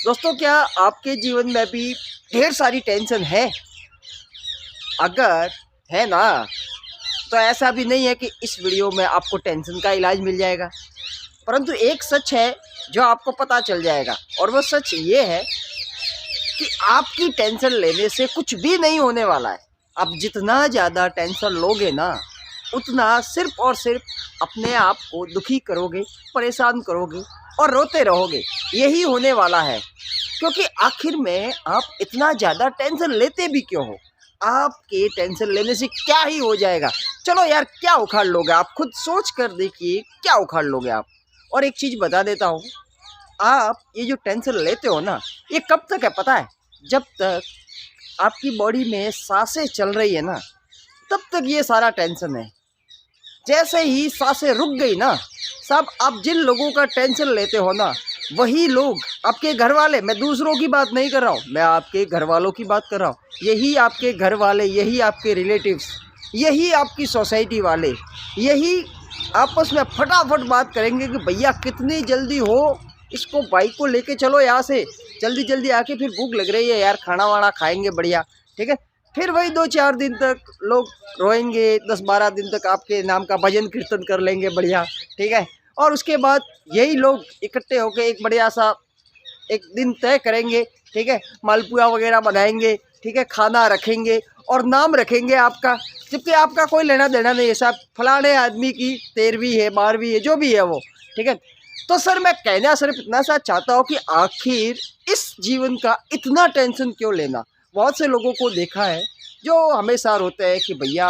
दोस्तों, क्या आपके जीवन में भी ढेर सारी टेंशन है? अगर है ना, तो ऐसा भी नहीं है कि इस वीडियो में आपको टेंशन का इलाज मिल जाएगा, परंतु एक सच है जो आपको पता चल जाएगा। और वो सच ये है कि आपकी टेंशन लेने से कुछ भी नहीं होने वाला है। आप जितना ज़्यादा टेंशन लोगे ना, उतना सिर्फ और सिर्फ अपने आप को दुखी करोगे, परेशान करोगे और रोते रहोगे। यही होने वाला है, क्योंकि आखिर में आप इतना ज़्यादा टेंशन लेते भी क्यों हो? आपके टेंशन लेने से क्या ही हो जाएगा? चलो यार, क्या उखाड़ लोगे आप? खुद सोच कर देखिए, क्या उखाड़ लोगे आप? और एक चीज़ बता देता हूँ, आप ये जो टेंशन लेते हो ना, ये कब तक है पता है? जब तक आपकी बॉडी में सांसें चल रही है ना, तब तक ये सारा टेंशन है। जैसे ही सांसें रुक गई ना, सब आप जिन लोगों का टेंशन लेते हो ना, वही लोग आपके घर वाले, मैं दूसरों की बात नहीं कर रहा हूँ, मैं आपके घर वालों की बात कर रहा हूँ। यही आपके घर वाले, यही आपके रिलेटिव्स, यही आपकी सोसाइटी वाले, यही आपस में फटाफट बात करेंगे कि भैया कितनी जल्दी हो, इसको बाइक को लेके चलो यहाँ से, जल्दी जल्दी आके, फिर भूख लग रही है यार, खाना वाना खाएंगे बढ़िया, ठीक है। फिर वही 2-4 दिन तक लोग रोएंगे, 10-12 दिन तक आपके नाम का भजन कीर्तन कर लेंगे बढ़िया, ठीक है। और उसके बाद यही लोग इकट्ठे होकर एक बढ़िया सा एक दिन तय करेंगे, ठीक है, मालपुआ वगैरह बनाएंगे, ठीक है, खाना रखेंगे और नाम रखेंगे आपका, जबकि आपका कोई लेना देना नहीं है, सब फलाने आदमी की 13वीं है, 12वीं है, जो भी है वो, ठीक है। तो सर, मैं कहना सिर्फ इतना सा चाहता हूँ कि आखिर इस जीवन का इतना टेंशन क्यों लेना? बहुत से लोगों को देखा है जो हमेशा रोते हैं कि भैया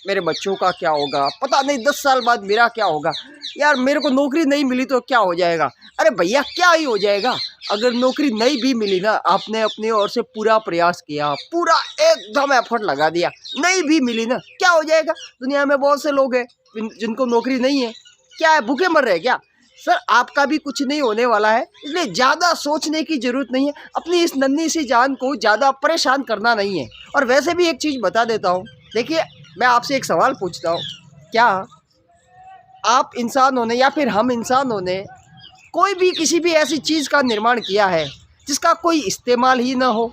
मेरे बच्चों का क्या होगा, पता नहीं 10 साल बाद मेरा क्या होगा, यार मेरे को नौकरी नहीं मिली तो क्या हो जाएगा। अरे भैया, क्या ही हो जाएगा? अगर नौकरी नहीं भी मिली ना, आपने अपनी ओर से पूरा प्रयास किया, पूरा एकदम एफर्ट लगा दिया, नहीं भी मिली ना, क्या हो जाएगा? दुनिया में बहुत से लोग हैं जिनको नौकरी नहीं है, क्या है, भूखे मर रहे हैं क्या? सर, आपका भी कुछ नहीं होने वाला है, इसलिए ज़्यादा सोचने की ज़रूरत नहीं है। अपनी इस नन्ही सी जान को ज़्यादा परेशान करना नहीं है। और वैसे भी एक चीज़ बता देता हूँ, देखिए, मैं आपसे एक सवाल पूछता हूँ, क्या आप इंसानों ने या फिर हम इंसानों ने कोई भी किसी भी ऐसी चीज़ का निर्माण किया है जिसका कोई इस्तेमाल ही ना हो?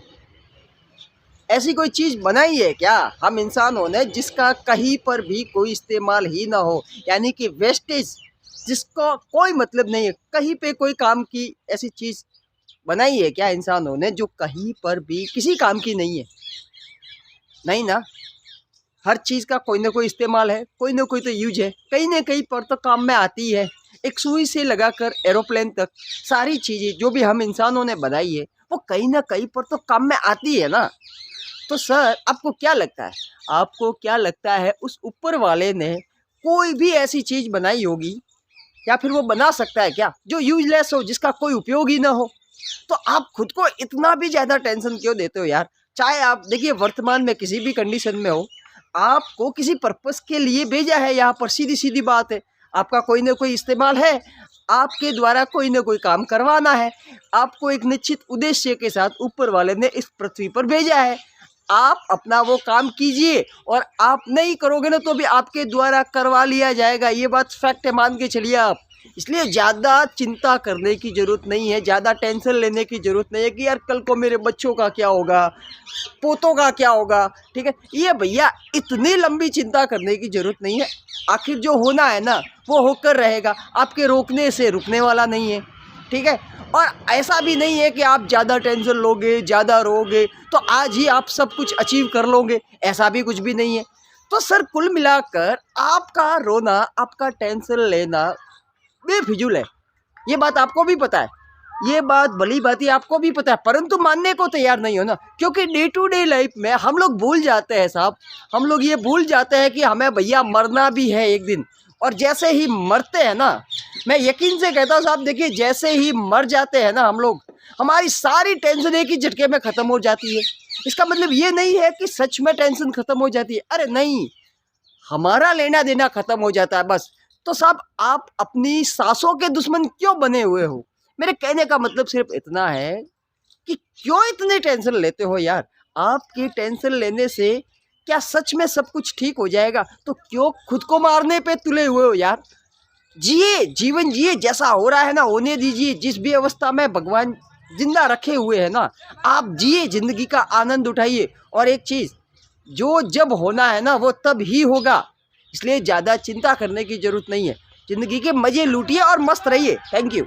ऐसी कोई चीज़ बनाई है क्या हम इंसानों ने जिसका कहीं पर भी कोई इस्तेमाल ही ना हो, यानी कि वेस्टेज, जिसका कोई मतलब नहीं है, कहीं पे कोई काम की ऐसी चीज़ बनाई है क्या इंसानों ने जो कहीं पर भी किसी काम की नहीं है? नहीं ना। हर चीज़ का कोई ना कोई इस्तेमाल है, कोई ना कोई तो यूज है, कहीं ना कहीं पर तो काम में आती है। एक सुई से लगाकर एरोप्लेन तक सारी चीज़ें जो भी हम इंसानों ने बनाई है, वो कहीं ना कहीं पर तो काम में आती है ना। तो सर, आपको क्या लगता है, आपको क्या लगता है उस ऊपर वाले ने कोई भी ऐसी चीज़ बनाई होगी या फिर वो बना सकता है क्या जो यूजलेस हो, जिसका कोई उपयोग ही ना हो? तो आप खुद को इतना भी ज़्यादा टेंशन क्यों देते हो यार? चाहे आप देखिए, वर्तमान में किसी भी कंडीशन में हो, आपको किसी पर्पस के लिए भेजा है यहाँ पर, सीधी सीधी बात है। आपका कोई ना कोई इस्तेमाल है, आपके द्वारा कोई ना कोई काम करवाना है, आपको एक निश्चित उद्देश्य के साथ ऊपर वाले ने इस पृथ्वी पर भेजा है। आप अपना वो काम कीजिए, और आप नहीं करोगे ना तो भी आपके द्वारा करवा लिया जाएगा, ये बात फैक्ट है, मान के चलिए आप। इसलिए ज़्यादा चिंता करने की ज़रूरत नहीं है, ज़्यादा टेंशन लेने की ज़रूरत नहीं है कि यार कल को मेरे बच्चों का क्या होगा, पोतों का क्या होगा, ठीक है। ये भैया, इतनी लंबी चिंता करने की ज़रूरत नहीं है। आखिर जो होना है ना, वो होकर रहेगा, आपके रोकने से रुकने वाला नहीं है, ठीक है। और ऐसा भी नहीं है कि आप ज़्यादा टेंशन लोगे, ज़्यादा रोगे तो आज ही आप सब कुछ अचीव कर लोगे, ऐसा भी कुछ भी नहीं है। तो सर, कुल मिलाकर आपका रोना, आपका टेंशन लेना बेफिजूल है। ये बात आपको भी पता है, ये बात भली बात ही आपको भी पता है, परंतु मानने को तैयार नहीं हो ना। क्योंकि डे टू डे लाइफ में हम लोग भूल जाते हैं साहब, हम लोग ये भूल जाते हैं कि हमें भैया मरना भी है एक दिन। और जैसे ही मरते हैं ना, मैं यकीन से कहता हूँ साहब, देखिए, जैसे ही मर जाते हैं ना हम लोग, हमारी सारी टेंशन एक ही झटके में ख़त्म हो जाती है। इसका मतलब ये नहीं है कि सच में टेंशन ख़त्म हो जाती है, अरे नहीं, हमारा लेना देना ख़त्म हो जाता है बस। तो साहब, आप अपनी सांसों के दुश्मन क्यों बने हुए हो? मेरे कहने का मतलब सिर्फ इतना है कि क्यों इतनी टेंशन लेते हो यार? आपकी टेंशन लेने से क्या सच में सब कुछ ठीक हो जाएगा? तो क्यों खुद को मारने पे तुले हुए हो यार? जिए, जीवन जिए, जैसा हो रहा है ना होने दीजिए। जिस भी अवस्था में भगवान जिंदा रखे हुए है ना। आप जिए, जिंदगी का आनंद उठाइए। और एक चीज़, जो जब होना है ना वो तब ही होगा, इसलिए ज़्यादा चिंता करने की ज़रूरत नहीं है। ज़िंदगी के मज़े लूटिए और मस्त रहिए। Thank you.